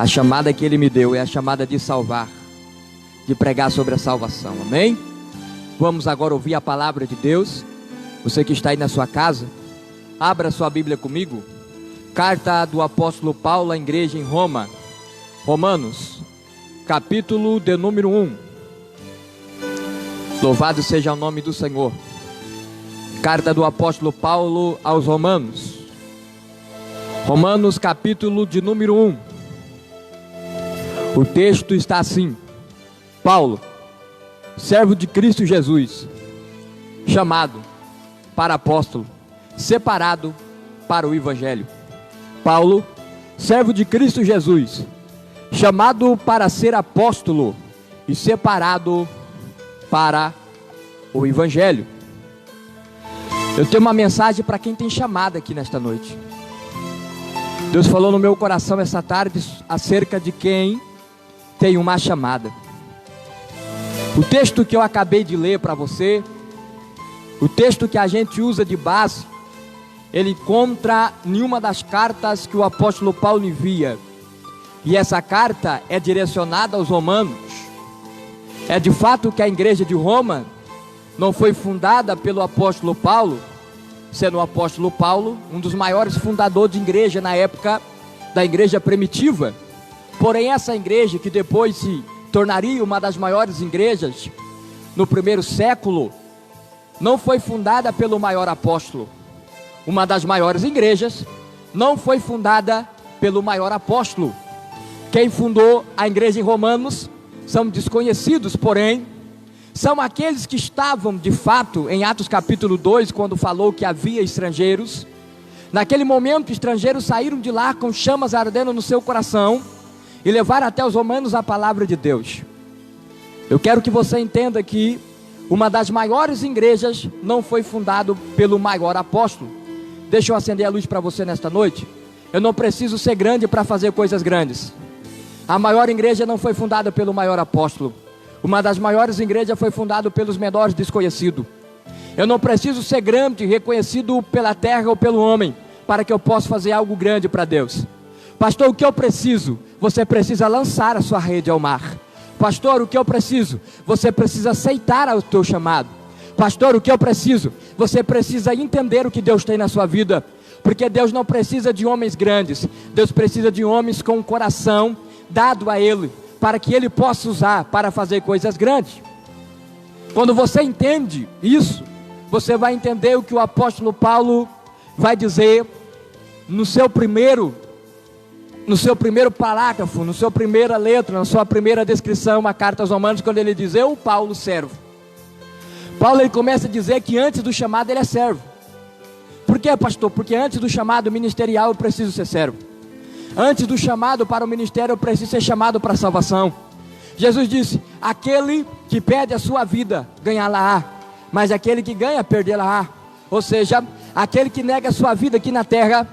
A chamada que Ele me deu é a chamada de salvar, de pregar sobre a salvação, amém? Vamos agora ouvir a palavra de Deus. Você que está aí na sua casa, abra sua Bíblia comigo. Carta do apóstolo Paulo à igreja em Roma, Romanos, capítulo de número 1. Louvado seja o nome do Senhor. Carta do apóstolo Paulo aos Romanos, Romanos capítulo de número 1. O texto está assim: Paulo, servo de Cristo Jesus, chamado para apóstolo, separado para o evangelho. Paulo, servo de Cristo Jesus, chamado para ser apóstolo e separado para o evangelho. Eu tenho uma mensagem para quem tem chamada aqui nesta noite. Deus falou no meu coração essa tarde acerca de quem tem uma chamada. O texto que eu acabei de ler para você, o texto que a gente usa de base, ele encontra em uma das cartas que o apóstolo Paulo envia. E essa carta é direcionada aos romanos. É de fato que a igreja de Roma não foi fundada pelo apóstolo Paulo, sendo o apóstolo Paulo um dos maiores fundadores de igreja na época da igreja primitiva. Porém, essa igreja, que depois se tornaria uma das maiores igrejas no primeiro século, não foi fundada pelo maior apóstolo. Uma das maiores igrejas não foi fundada pelo maior apóstolo. Quem fundou a igreja em Romanos são desconhecidos, porém são aqueles que estavam de fato em Atos capítulo 2, quando falou que havia estrangeiros. Naquele momento, estrangeiros saíram de lá com chamas ardendo no seu coração e levaram até os romanos a palavra de Deus. Eu quero que você entenda que uma das maiores igrejas não foi fundada pelo maior apóstolo. Deixa eu acender a luz para você nesta noite. Eu não preciso ser grande para fazer coisas grandes. A maior igreja não foi fundada pelo maior apóstolo. Uma das maiores igrejas foi fundada pelos menores desconhecidos. Eu não preciso ser grande, reconhecido pela terra ou pelo homem, para que eu possa fazer algo grande para Deus. Pastor, o que eu preciso? Você precisa lançar a sua rede ao mar. Pastor, o que eu preciso? Você precisa aceitar o teu chamado. Pastor, o que eu preciso? Você precisa entender o que Deus tem na sua vida. Porque Deus não precisa de homens grandes. Deus precisa de homens com um coração dado a Ele, para que Ele possa usar para fazer coisas grandes. Quando você entende isso, você vai entender o que o apóstolo Paulo vai dizer no seu primeiro parágrafo, na sua primeira letra, na sua primeira descrição, a carta aos Romanos, quando ele diz: eu, Paulo, servo. Paulo, ele começa a dizer que antes do chamado ele é servo. Por quê, pastor? Porque antes do chamado ministerial eu preciso ser servo. Antes do chamado para o ministério eu preciso ser chamado para a salvação. Jesus disse: aquele que perde a sua vida, ganhá-la-á, mas aquele que ganha, perdê-la-á. Ou seja, aquele que nega a sua vida aqui na terra,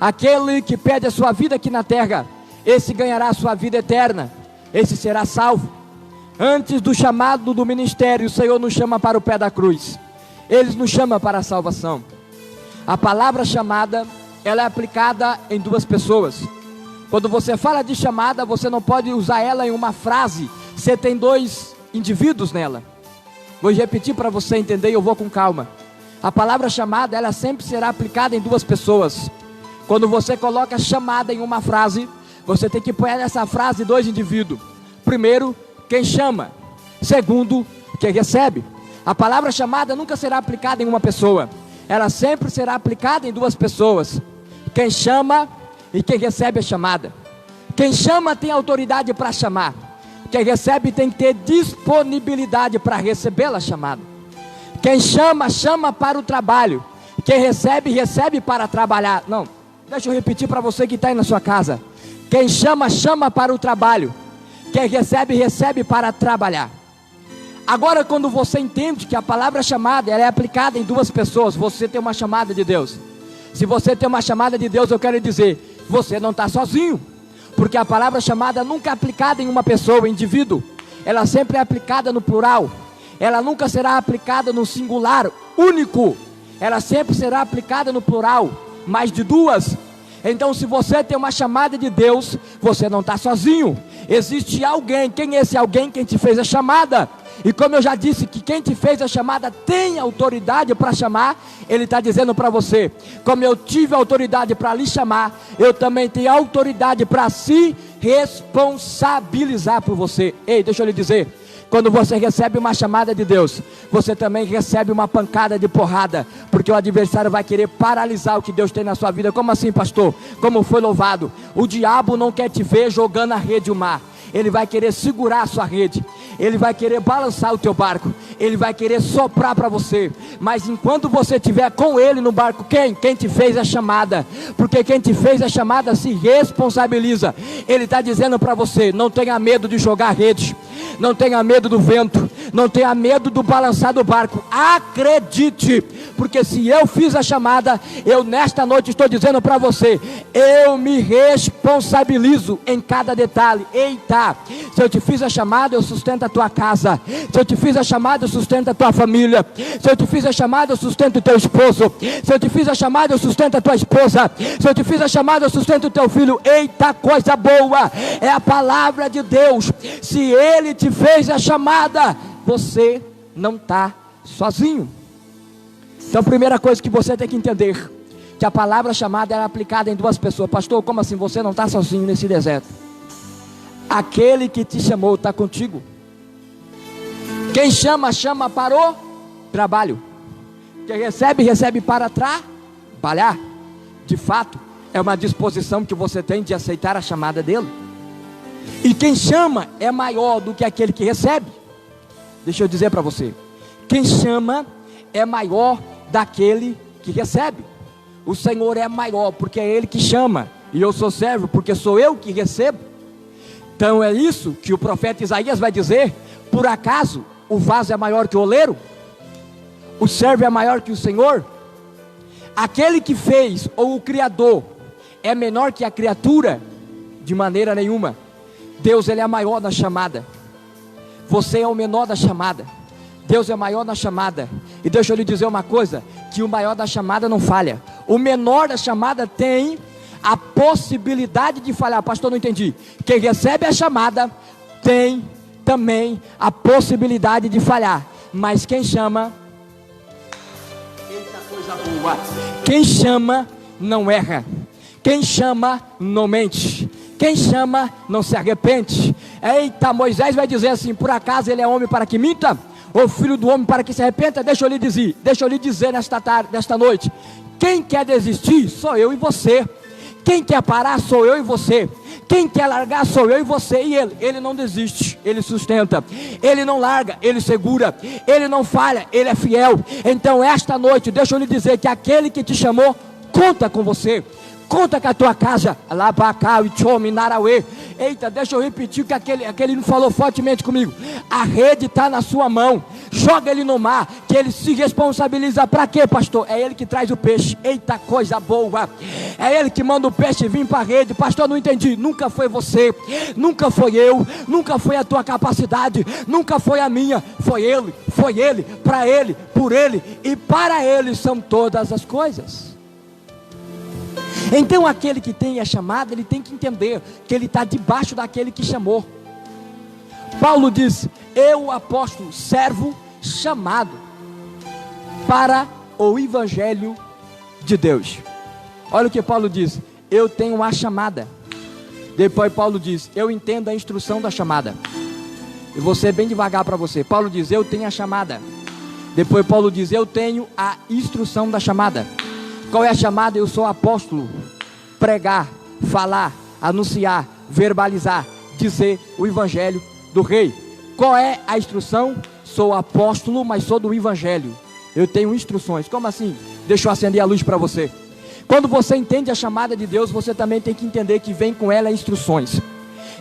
aquele que perde a sua vida aqui na terra, esse ganhará a sua vida eterna, esse será salvo. Antes do chamado do ministério, o Senhor nos chama para o pé da cruz. Ele nos chama para a salvação. A palavra chamada, ela é aplicada em duas pessoas. Quando você fala de chamada, você não pode usar ela em uma frase. Você tem dois indivíduos nela. Vou repetir para você entender e eu vou com calma. A palavra chamada, ela sempre será aplicada em duas pessoas. Quando você coloca chamada em uma frase, você tem que pôr nessa frase dois indivíduos. Primeiro, quem chama. Segundo, quem recebe. A palavra chamada nunca será aplicada em uma pessoa. Ela sempre será aplicada em duas pessoas. Quem chama e quem recebe a chamada. Quem chama tem autoridade para chamar. Quem recebe tem que ter disponibilidade para receber a chamada. Quem chama, chama para o trabalho. Quem recebe, recebe para trabalhar. Não, deixa eu repetir para você que está aí na sua casa. Quem chama, chama para o trabalho. Quem recebe, recebe para trabalhar. Agora, quando você entende que a palavra chamada, ela é aplicada em duas pessoas, você tem uma chamada de Deus. Se você tem uma chamada de Deus, eu quero dizer, você não está sozinho. Porque a palavra chamada nunca é aplicada em uma pessoa, indivíduo. Ela sempre é aplicada no plural. Ela nunca será aplicada no singular, único. Ela sempre será aplicada no plural, mais de duas. Então, se você tem uma chamada de Deus, você não está sozinho. Existe alguém. Quem é esse alguém? Quem te fez a chamada. E como eu já disse, que quem te fez a chamada tem autoridade para chamar. Ele está dizendo para você: como eu tive autoridade para lhe chamar, eu também tenho autoridade para se responsabilizar por você. Ei, deixa eu lhe dizer, quando você recebe uma chamada de Deus, você também recebe uma pancada de porrada, porque o adversário vai querer paralisar o que Deus tem na sua vida. Como assim, pastor? Como foi louvado? O diabo não quer te ver jogando a rede no mar. Ele vai querer segurar a sua rede, ele vai querer balançar o teu barco, ele vai querer soprar para você. Mas enquanto você estiver com ele no barco, quem te fez a chamada? Porque quem te fez a chamada se responsabiliza. Ele está dizendo para você: não tenha medo de jogar a rede, não tenha medo do vento, não tenha medo do balançar do barco. Acredite, porque se eu fiz a chamada, eu nesta noite estou dizendo para você: eu me responsabilizo em cada detalhe. Eita, se eu te fiz a chamada, eu sustento a tua casa. Se eu te fiz a chamada, eu sustento a tua família. Se eu te fiz a chamada, eu sustento o teu esposo. Se eu te fiz a chamada, eu sustento a tua esposa. Se eu te fiz a chamada, eu sustento o teu filho. Eita, coisa boa, é a palavra de Deus. Se ele te fez a chamada, você não está sozinho. Então, a primeira coisa que você tem que entender, que a palavra chamada era aplicada em duas pessoas. Pastor, como assim você não está sozinho nesse deserto? Aquele que te chamou está contigo. Quem chama, chama para o trabalho. Quem recebe, recebe para trabalhar. De fato, é uma disposição que você tem de aceitar a chamada dele. E quem chama é maior do que aquele que recebe. Deixa eu dizer para você, quem chama é maior daquele que recebe. O Senhor é maior porque é Ele que chama, e eu sou servo porque sou eu que recebo. Então é isso que o profeta Isaías vai dizer: por acaso o vaso é maior que o oleiro? O servo é maior que o Senhor? Aquele que fez, ou o Criador, é menor que a criatura? De maneira nenhuma. Deus, Ele é maior na chamada. Você é o menor da chamada. Deus é maior na chamada. E deixa eu lhe dizer uma coisa, que o maior da chamada não falha. O menor da chamada tem a possibilidade de falhar. Pastor, não entendi. Quem recebe a chamada tem também a possibilidade de falhar. Mas quem chama, eita coisa boa, quem chama não erra. Quem chama não mente. Quem chama não se arrepende. Eita, Moisés vai dizer assim: por acaso ele é homem para que minta? Ou filho do homem para que se arrependa? Deixa eu lhe dizer nesta tarde, nesta noite: quem quer desistir sou eu e você. Quem quer parar sou eu e você. Quem quer largar sou eu e você. E ele não desiste, ele sustenta. Ele não larga, ele segura. Ele não falha, ele é fiel. Então esta noite, deixa eu lhe dizer que aquele que te chamou conta com você. Conta com a tua casa. Eita, deixa eu repetir o que aquele falou fortemente comigo. A rede está na sua mão. Joga ele no mar, que ele se responsabiliza. Para quê, pastor? É ele que traz o peixe. Eita, coisa boa. É ele que manda o peixe vir para a rede. Pastor, não entendi. Nunca foi você, nunca foi eu, nunca foi a tua capacidade, nunca foi a minha. Foi ele, para ele, por ele e para ele são todas as coisas. Então aquele que tem a chamada, ele tem que entender que ele está debaixo daquele que chamou. Paulo diz: eu, apóstolo, servo, chamado para o evangelho de Deus. Olha o que Paulo diz: eu tenho a chamada. Depois Paulo diz: eu entendo a instrução da chamada. Eu vou ser bem devagar para você. Paulo diz: eu tenho a chamada. Depois Paulo diz: eu tenho a instrução da chamada. Qual é a chamada? Eu sou apóstolo. Pregar, falar, anunciar, verbalizar, dizer o evangelho do rei. Qual é a instrução? Sou apóstolo, mas sou do evangelho. Eu tenho instruções. Como assim? Deixa eu acender a luz para você. Quando você entende a chamada de Deus, você também tem que entender que vem com ela instruções.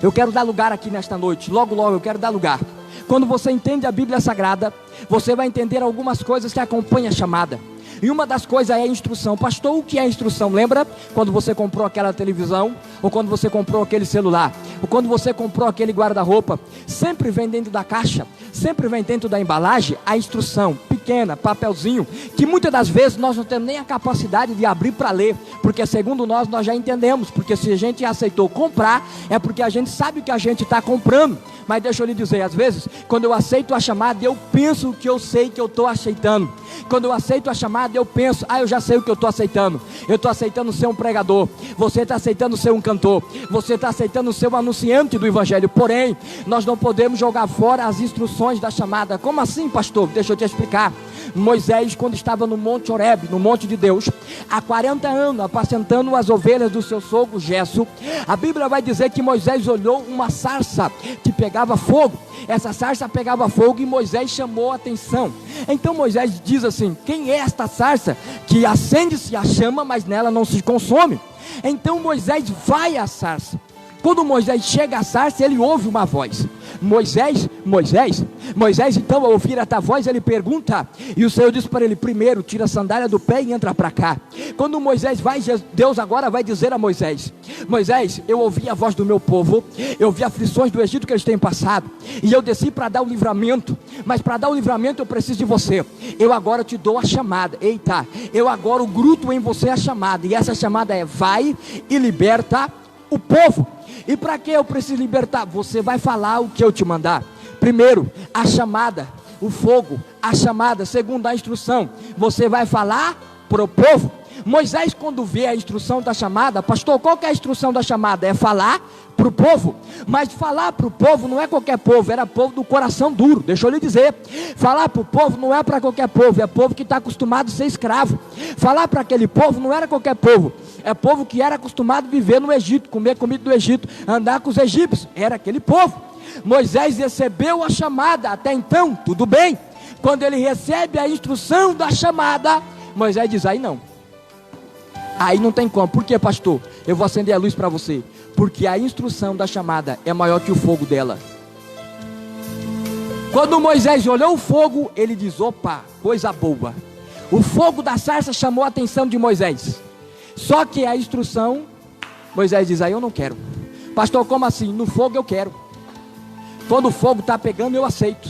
Eu quero dar lugar aqui nesta noite. Logo eu quero dar lugar. Quando você entende a Bíblia Sagrada, você vai entender algumas coisas que acompanham a chamada. E uma das coisas é a instrução. Pastor, o que é instrução? Lembra quando você comprou aquela televisão? Ou quando você comprou aquele celular? Ou quando você comprou aquele guarda-roupa? Sempre vem dentro da caixa, sempre vem dentro da embalagem a instrução. pequena, papelzinho, que muitas das vezes nós não temos nem a capacidade de abrir para ler, porque segundo nós já entendemos, porque se a gente aceitou comprar, é porque a gente sabe o que a gente está comprando. Mas deixa eu lhe dizer, às vezes, quando eu aceito a chamada, eu penso que eu sei que eu estou aceitando. Quando eu aceito a chamada, eu penso, eu já sei o que eu estou aceitando. Eu estou aceitando ser um pregador, você está aceitando ser um cantor, você está aceitando ser um anunciante do Evangelho. Porém, nós não podemos jogar fora as instruções da chamada. Como assim, pastor? Deixa eu te explicar. Moisés, quando estava no Monte Horebe, no Monte de Deus, há 40 anos, apacentando as ovelhas do seu sogro Gesso, a Bíblia vai dizer que Moisés olhou uma sarça que pegava fogo. Essa sarça pegava fogo e Moisés chamou a atenção. Então Moisés diz assim: quem é esta sarça que acende-se a chama, mas nela não se consome? Então Moisés vai à sarça. Quando Moisés chega à sarça, ele ouve uma voz: Moisés, Moisés. Moisés, então, ao ouvir esta voz, ele pergunta, e o Senhor diz para ele: primeiro tira a sandália do pé e entra para cá. Quando Moisés vai, Deus agora vai dizer a Moisés: Moisés, eu ouvi a voz do meu povo, eu vi aflições do Egito que eles têm passado, e eu desci para dar o livramento, mas para dar o livramento eu preciso de você. Eu agora te dou a chamada. Eita, eu agora grudo em você a chamada, e essa chamada é: vai e liberta o povo. E para que eu preciso libertar? Você vai falar o que eu te mandar. Primeiro, a chamada, o fogo, a chamada. Segundo, a instrução. Você vai falar para o povo. Moisés, quando vê a instrução da chamada, pastor, qual que é a instrução da chamada? É falar para o povo. Mas falar para o povo não é qualquer povo, era povo do coração duro. Deixa eu lhe dizer, falar para o povo não é para qualquer povo, é povo que está acostumado a ser escravo. Falar para aquele povo não era qualquer povo, é povo que era acostumado a viver no Egito, comer comida do Egito, andar com os egípcios, era aquele povo. Moisés recebeu a chamada, até então, tudo bem. Quando ele recebe a instrução da chamada, Moisés diz: aí não. Aí não tem como. Por quê, pastor? Eu vou acender a luz para você. Porque a instrução da chamada é maior que o fogo dela. Quando Moisés olhou o fogo, ele diz: opa, coisa boa. O fogo da sarça chamou a atenção de Moisés. Só que a instrução, Moisés diz: aí eu não quero. Pastor, como assim? No fogo eu quero. Quando o fogo está pegando, eu aceito.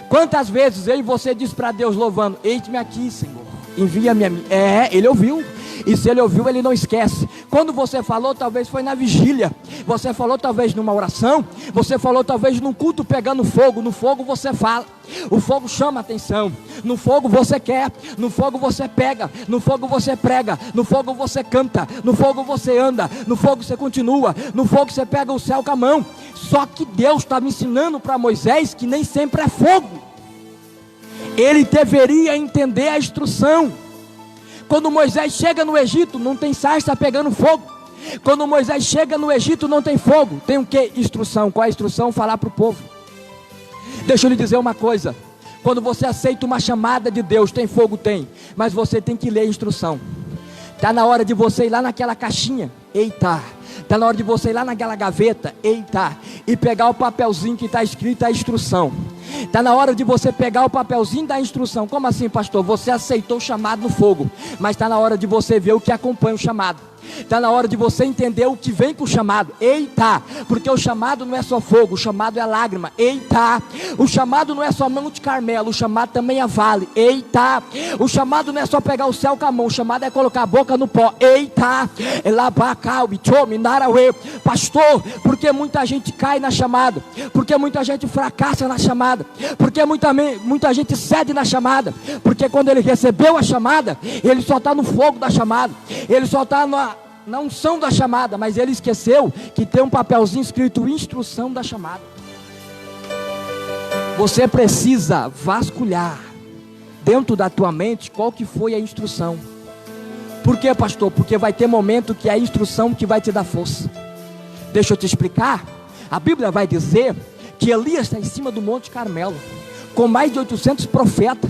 Quantas vezes eu e você diz para Deus louvando: eis-me aqui, Senhor, envia-me a mim. Ele ouviu. E se ele ouviu, ele não esquece. Quando você falou, talvez foi na vigília. Você falou talvez numa oração. Você falou talvez num culto pegando fogo. No fogo você fala. O fogo chama a atenção. No fogo você quer. No fogo você pega. No fogo você prega. No fogo você canta. No fogo você anda. No fogo você continua. No fogo você pega o céu com a mão. Só que Deus estava ensinando para Moisés que nem sempre é fogo. Ele deveria entender a instrução. Quando Moisés chega no Egito, não tem sarça pegando fogo. Quando Moisés chega no Egito, não tem fogo. Tem o que? Instrução. Qual é a instrução? Falar para o povo. Deixa eu lhe dizer uma coisa. Quando você aceita uma chamada de Deus, tem fogo? Tem. Mas você tem que ler a instrução. Está na hora de você ir lá naquela caixinha. Eita. Está na hora de você ir lá naquela gaveta. Eita. E pegar o papelzinho que está escrito a instrução. Está na hora de você pegar o papelzinho da instrução. Como assim, pastor? Você aceitou o chamado no fogo, mas está na hora de você ver o que acompanha o chamado. Está na hora de você entender o que vem com o chamado. Eita, porque o chamado não é só fogo, o chamado é lágrima. Eita, o chamado não é só Monte Carmelo, o chamado também é vale. Eita, o chamado não é só pegar o céu com a mão, o chamado é colocar a boca no pó. Eita, pastor, porque muita gente cai na chamada, porque muita gente fracassa na chamada, porque muita gente cede na chamada, porque quando ele recebeu a chamada, ele só está no fogo da chamada, ele só está na unção da chamada, mas ele esqueceu que tem um papelzinho escrito instrução da chamada. Você precisa vasculhar dentro da tua mente qual que foi a instrução. Por quê, pastor? Porque vai ter momento que é a instrução que vai te dar força. Deixa eu te explicar. A Bíblia vai dizer que Elias está em cima do Monte Carmelo, com mais de 800 profetas.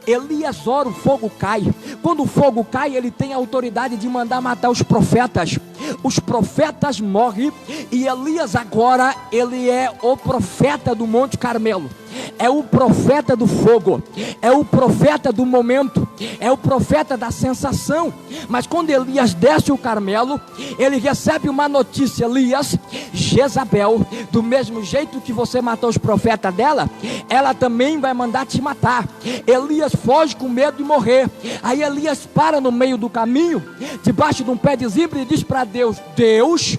Elias ora, o fogo cai. Quando o fogo cai, ele tem a autoridade de mandar matar os profetas. Os profetas morrem, e Elias agora, ele é o profeta do Monte Carmelo. É o profeta do fogo, é o profeta do momento. é o profeta da sensação. Mas quando Elias desce o Carmelo, ele recebe uma notícia: Elias, Jezabel, do mesmo jeito que você matou os profetas dela, ela também vai mandar te matar. Elias foge com medo de morrer. Aí Elias para no meio do caminho, debaixo de um pé de zimbro, e diz para Deus: Deus,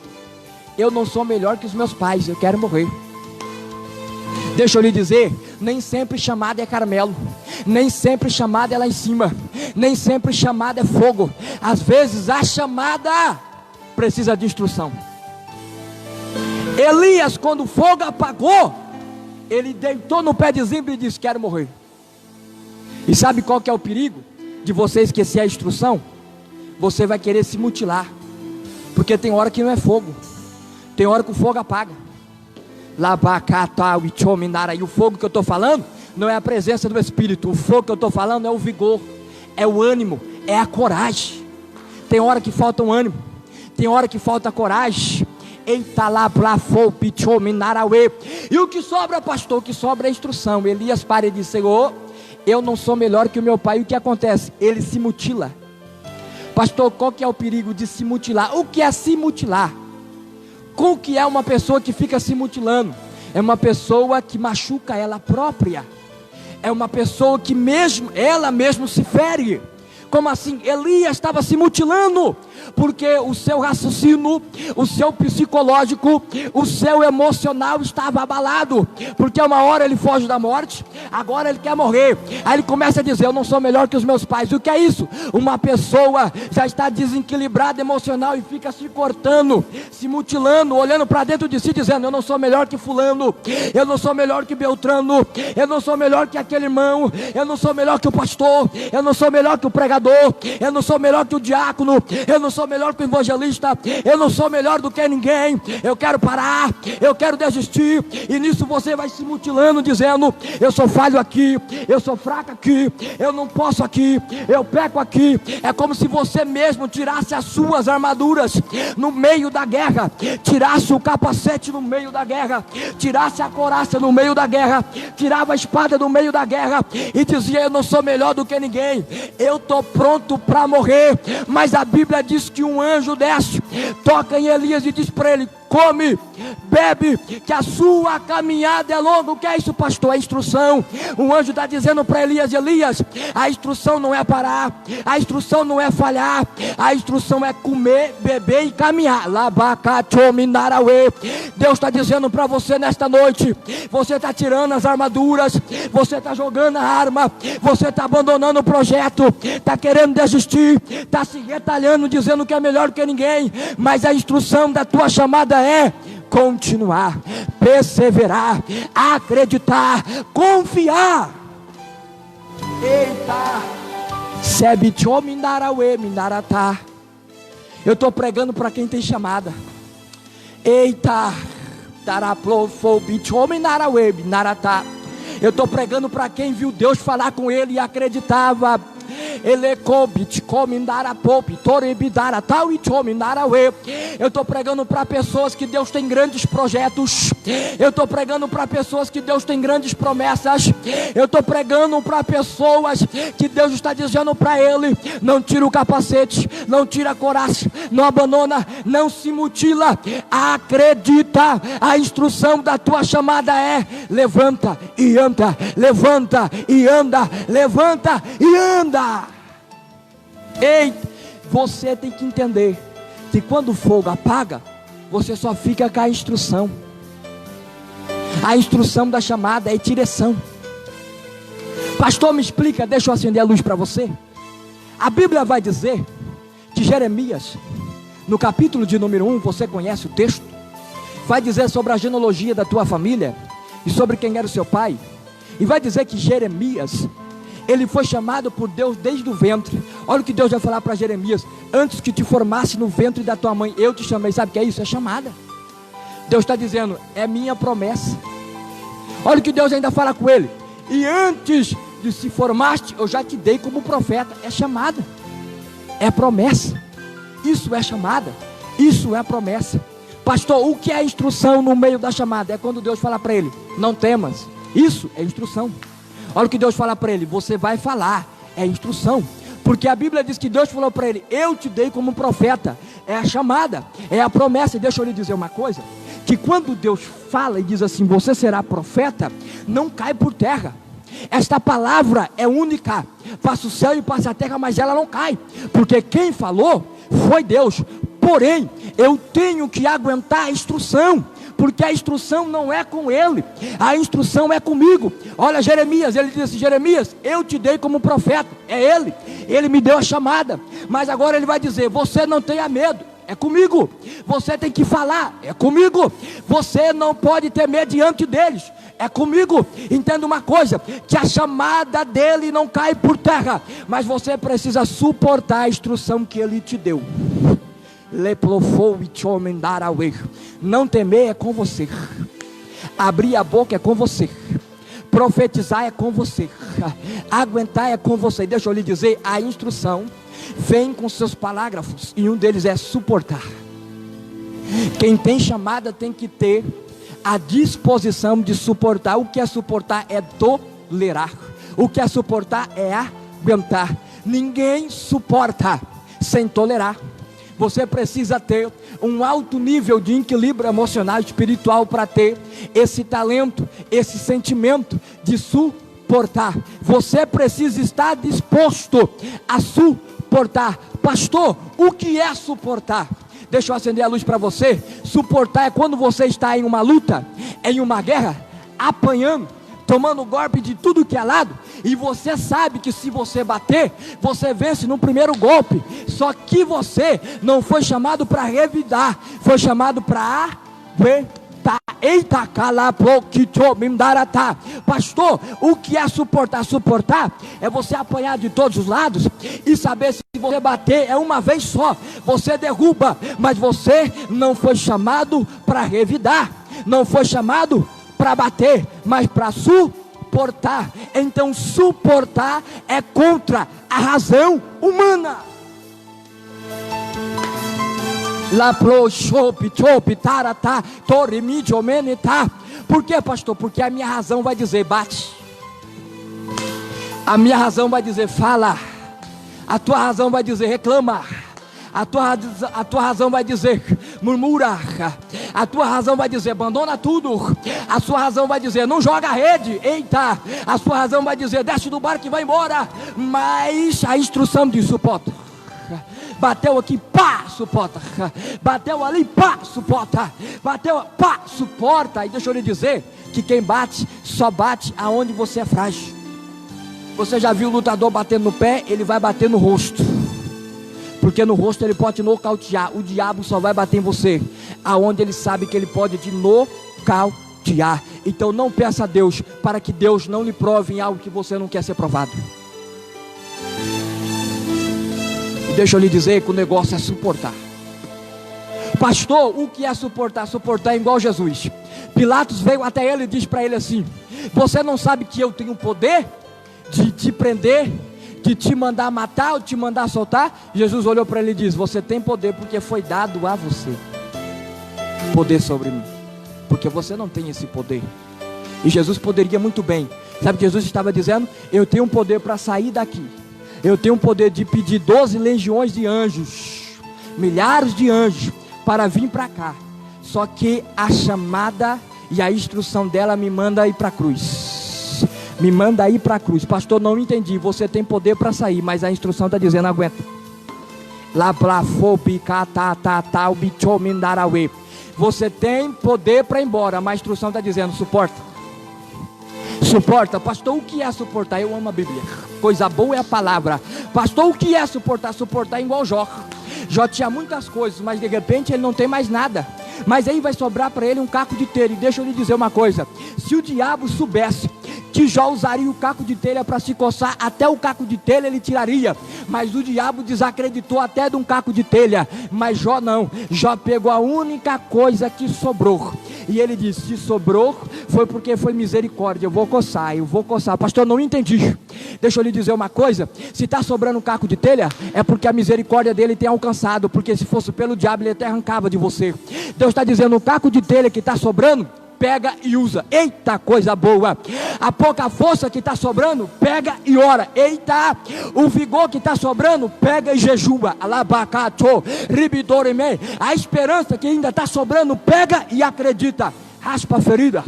eu não sou melhor que os meus pais, eu quero morrer. Deixa eu lhe dizer, nem sempre chamada é Carmelo, nem sempre chamada é lá em cima, nem sempre chamada é fogo. Às vezes a chamada precisa de instrução. Elias, quando o fogo apagou, ele deitou no pé de zimbro e disse: quero morrer. E sabe qual que é o perigo de você esquecer a instrução? Você vai querer se mutilar, porque tem hora que não é fogo, tem hora que o fogo apaga. E o fogo que eu estou falando não é a presença do Espírito. O fogo que eu estou falando é o vigor, é o ânimo, é a coragem. Tem hora que falta um ânimo, tem hora que falta coragem. Eita lá, e o que sobra, pastor? O que sobra é a instrução. Elias para e diz: Senhor, eu não sou melhor que o meu pai. E o que acontece? Ele se mutila. Pastor, qual que é o perigo de se mutilar? O que é se mutilar? Com que é uma pessoa que fica se mutilando? É uma pessoa que machuca ela própria. É uma pessoa que ela mesma se fere. Como assim? Elias estava se mutilando, porque o seu raciocínio, o seu psicológico, o seu emocional estava abalado, porque uma hora ele foge da morte, agora ele quer morrer. Aí ele começa a dizer: eu não sou melhor que os meus pais. O que é isso? Uma pessoa já está desequilibrada emocional e fica se cortando, se mutilando, olhando para dentro de si, dizendo: eu não sou melhor que fulano, eu não sou melhor que Beltrano, eu não sou melhor que aquele irmão, eu não sou melhor que o pastor, eu não sou melhor que o pregador, eu não sou melhor que o diácono, eu não sou melhor que o evangelista, eu não sou melhor do que ninguém. Eu quero parar, eu quero desistir. E nisso você vai se mutilando, dizendo: eu sou falho aqui, eu sou fraco aqui, eu não posso aqui, eu peco aqui. É como se você mesmo tirasse as suas armaduras no meio da guerra, tirasse o capacete no meio da guerra, tirasse a couraça no meio da guerra, tirava a espada no meio da guerra e dizia: eu não sou melhor do que ninguém, eu estou pronto para morrer. Mas a Bíblia diz que um anjo desce, toca em Elias e diz para ele: come, bebe, que a sua caminhada é longa. O que é isso, pastor? É instrução. O anjo está dizendo para Elias: Elias, a instrução não é parar, a instrução não é falhar, a instrução é comer, beber e caminhar. Deus está dizendo para você nesta noite: você está tirando as armaduras, você está jogando a arma, você está abandonando o projeto, está querendo desistir, está se retalhando, dizendo que é melhor que ninguém. Mas a instrução da tua chamada é continuar, perseverar, acreditar, confiar. Eita, eu estou pregando para quem tem chamada. Eita, eu estou pregando para quem viu Deus falar com ele e acreditava. Eu estou pregando para pessoas que Deus tem grandes projetos. Eu estou pregando para pessoas que Deus tem grandes promessas. Eu estou pregando para pessoas que Deus está dizendo para ele: não tira o capacete, não tira a coragem, não abandona, não se mutila, acredita. A instrução da tua chamada é: levanta e anda, levanta e anda, levanta e anda. Ei, você tem que entender que quando o fogo apaga, você só fica com a instrução. A instrução da chamada é direção. Pastor, me explica, deixa eu acender a luz para você. A Bíblia vai dizer que Jeremias, no capítulo de número 1, você conhece o texto, vai dizer sobre a genealogia da tua família e sobre quem era o seu pai. E vai dizer que Jeremias, ele foi chamado por Deus desde o ventre. Olha o que Deus vai falar para Jeremias: antes que te formasse no ventre da tua mãe, eu te chamei. Sabe o que é isso? É chamada. Deus está dizendo: é minha promessa. Olha o que Deus ainda fala com ele: e antes de se formaste, eu já te dei como profeta. É chamada, é promessa. Isso é chamada, isso é promessa. Pastor, o que é instrução no meio da chamada? É quando Deus fala para ele: não temas. Isso é instrução. Olha o que Deus fala para ele: você vai falar. é instrução. Porque a Bíblia diz que Deus falou para ele: eu te dei como profeta. É a chamada, é a promessa. E deixa eu lhe dizer uma coisa, que quando Deus fala e diz assim: você será profeta, não cai por terra. Esta palavra é única, passa o céu e passa a terra, mas ela não cai, porque quem falou foi Deus. Porém, eu tenho que aguentar a instrução, porque a instrução não é com ele, a instrução é comigo. Olha Jeremias, ele diz assim: Jeremias, eu te dei como profeta. É ele me deu a chamada, mas agora ele vai dizer: você não tenha medo, é comigo. Você tem que falar, é comigo. Você não pode ter medo diante deles, é comigo. Entenda uma coisa, que a chamada dele não cai por terra, mas você precisa suportar a instrução que ele te deu. Não temer é com você, abrir a boca é com você, profetizar é com você, aguentar é com você. Deixa eu lhe dizer, a instrução vem com seus parágrafos, e um deles é suportar. Quem tem chamada tem que ter a disposição de suportar. O que é suportar? É tolerar. O que é suportar? É aguentar. Ninguém suporta sem tolerar. Você precisa ter um alto nível de equilíbrio emocional e espiritual para ter esse talento, esse sentimento de suportar. Você precisa estar disposto a suportar. Pastor, o que é suportar? Deixa eu acender a luz para você. Suportar é quando você está em uma luta, em uma guerra, apanhando, tomando golpe de tudo que é lado, e você sabe que se você bater, você vence no primeiro golpe. Só que você não foi chamado para revidar, foi chamado para aguentar. Eita, pastor, o que é suportar? Suportar é você apanhar de todos os lados e saber, se você bater é uma vez só, você derruba, mas você não foi chamado para revidar, não foi chamado para bater, mas para suportar. Então suportar é contra a razão humana. Por que, pastor? Porque a minha razão vai dizer bate, a minha razão vai dizer fala, a tua razão vai dizer reclama, a tua razão vai dizer murmura, a tua razão vai dizer abandona tudo, a sua razão vai dizer não joga a rede, eita, a sua razão vai dizer desce do barco e vai embora. Mas a instrução diz suporta. Bateu aqui, pá, suporta. Bateu ali, pá, suporta. Bateu, pá, suporta. E deixa eu lhe dizer que quem bate, só bate aonde você é frágil. Você já viu o lutador batendo no pé? Ele vai bater no rosto, porque no rosto ele pode te nocautear. O diabo só vai bater em você aonde ele sabe que ele pode te nocautear. Então não peça a Deus para que Deus não lhe prove em algo que você não quer ser provado. E deixa eu lhe dizer que o negócio é suportar. Pastor, o que é suportar? Suportar é igual Jesus. Pilatos veio até ele e disse para ele assim: você não sabe que eu tenho poder de te prender, de te mandar matar ou te mandar soltar? Jesus olhou para ele e disse: você tem poder porque foi dado a você poder sobre mim, porque você não tem esse poder. E Jesus poderia muito bem, sabe o que Jesus estava dizendo? Eu tenho poder para sair daqui, eu tenho poder de pedir 12 legiões de anjos, milhares de anjos, para vir para cá. Só que a chamada e a instrução dela me manda ir para a cruz. Me manda ir para a cruz. Pastor, não entendi. Você tem poder para sair, mas a instrução está dizendo aguenta. Você tem poder para ir embora, mas a instrução está dizendo suporta. Suporta. Pastor, o que é suportar? Eu amo a Bíblia. Coisa boa é a palavra. Pastor, o que é suportar? Suportar é igual Jó. Jó tinha muitas coisas, mas de repente ele não tem mais nada. Mas aí vai sobrar para ele um caco de telha. E deixa eu lhe dizer uma coisa: se o diabo soubesse que Jó usaria o caco de telha para se coçar, até o caco de telha ele tiraria. Mas o diabo desacreditou até de um caco de telha. Mas Jó não. Jó pegou a única coisa que sobrou. E ele disse: se sobrou, foi porque foi misericórdia. Eu vou coçar. Pastor, não entendi. Deixa eu lhe dizer uma coisa: se está sobrando um caco de telha, é porque a misericórdia dele tem alcançado. Porque se fosse pelo diabo, ele até arrancava de você. Deus está dizendo: o caco de telha que está sobrando pega e usa. Eita, coisa boa. A pouca força que está sobrando, pega e ora. Eita, o vigor que está sobrando, pega e jejua. Alabacato, ribidorime. A esperança que ainda está sobrando, pega e acredita. Raspa a ferida,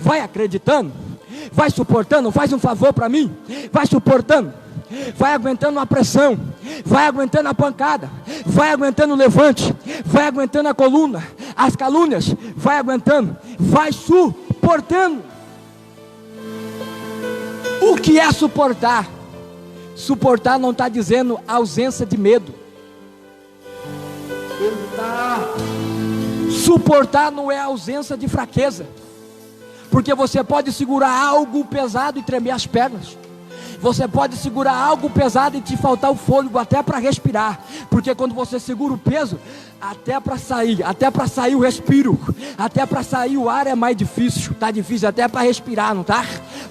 vai acreditando, vai suportando. Faz um favor para mim, vai suportando, vai aguentando a pressão, vai aguentando a pancada, vai aguentando o levante, vai aguentando a coluna, as calúnias, vai aguentando, vai suportando. O que é suportar? Suportar não está dizendo ausência de medo. Suportar não é ausência de fraqueza, porque você pode segurar algo pesado e tremer as pernas. Você pode segurar algo pesado e te faltar o fôlego até para respirar, porque quando você segura o peso, até para sair o respiro, até para sair o ar é mais difícil. Tá difícil até para respirar, não tá?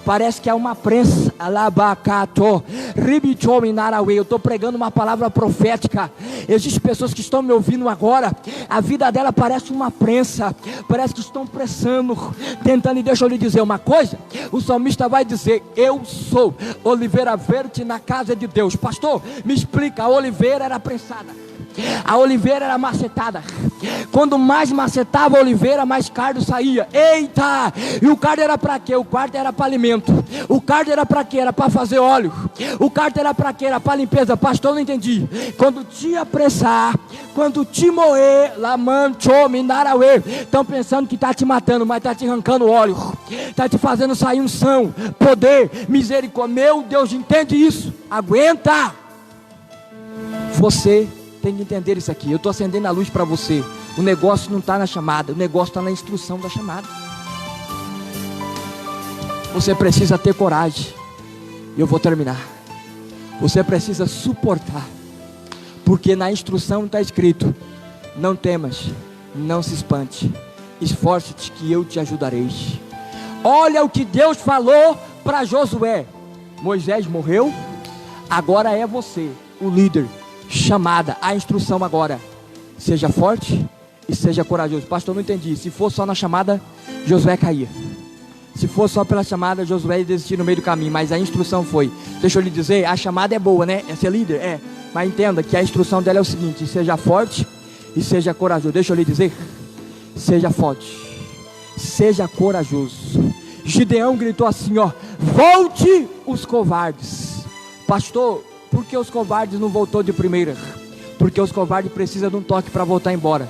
Parece que é uma prensa. Alabacato, ribichominarawe. Eu estou pregando uma palavra profética. Existem pessoas que estão me ouvindo agora, a vida dela parece uma prensa, parece que estão pressando, tentando. E deixa eu lhe dizer uma coisa, o salmista vai dizer: eu sou oliveira verde na casa de Deus. Pastor, me explica. A oliveira era prensada, a oliveira era macetada. Quando mais macetava a oliveira, mais cardo saía. Eita! E o cardo era para quê? O cardo era para alimento. O cardo era para quê? Era para fazer óleo. O cardo era para quê? Era para limpeza. Pastor, não entendi. Quando te apressar, quando te moer, lamancho minarawe, estão pensando que está te matando, mas está te arrancando óleo, está te fazendo sair unção, poder, misericórdia. Meu Deus, entende isso? Aguenta. Você tem que entender isso aqui. Eu estou acendendo a luz para você. O negócio não está na chamada, o negócio está na instrução da chamada. Você precisa ter coragem. Eu vou terminar. Você precisa suportar, porque na instrução está escrito: não temas, não se espante, esforce-te que eu te ajudarei. Olha o que Deus falou para Josué. Moisés morreu, agora é você, o líder. Chamada, a instrução agora: seja forte e seja corajoso. Pastor, não entendi. Se for só na chamada, Josué caía. Se for só pela chamada, Josué ia desistir no meio do caminho. Mas a instrução foi, deixa eu lhe dizer, a chamada é boa, né? É ser líder? É. Mas entenda que a instrução dela é o seguinte: seja forte e seja corajoso. Deixa eu lhe dizer, seja forte, seja corajoso. Gideão gritou assim, ó: volte os covardes. Pastor, por que os covardes não voltou de primeira? Porque os covardes precisam de um toque para voltar embora.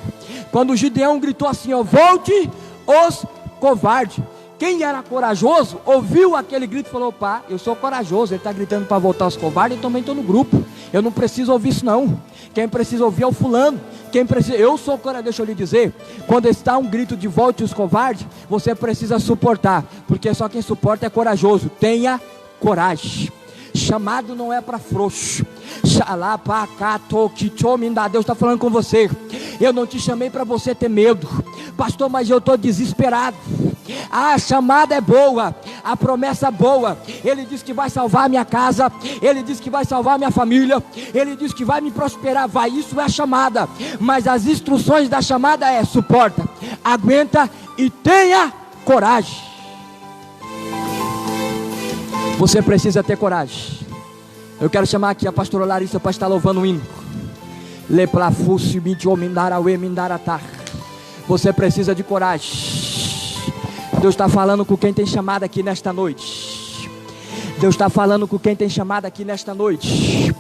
Quando Gideão gritou assim, ó: volte os covardes. Quem era corajoso ouviu aquele grito e falou: opa, eu sou corajoso, ele está gritando para voltar os covardes, eu também estou no grupo, eu não preciso ouvir isso não. Quem precisa ouvir é o fulano. Quem precisa, eu sou corajoso. Deixa eu lhe dizer, quando está um grito de volte os covardes, você precisa suportar, porque só quem suporta é corajoso. Tenha coragem. Chamado não é para frouxo. Deus está falando com você. Eu não te chamei para você ter medo. Pastor, mas eu estou desesperado. A chamada é boa, a promessa é boa. Ele diz que vai salvar a minha casa, Ele diz que vai salvar a minha família, Ele diz que vai me prosperar. Vai, isso é a chamada. Mas as instruções da chamada é: suporta, aguenta e tenha coragem. Você precisa ter coragem. Eu quero chamar aqui a pastora Larissa para estar louvando o hino. Você precisa de coragem. Deus está falando com quem tem chamado aqui nesta noite. Deus está falando com quem tem chamado aqui nesta noite.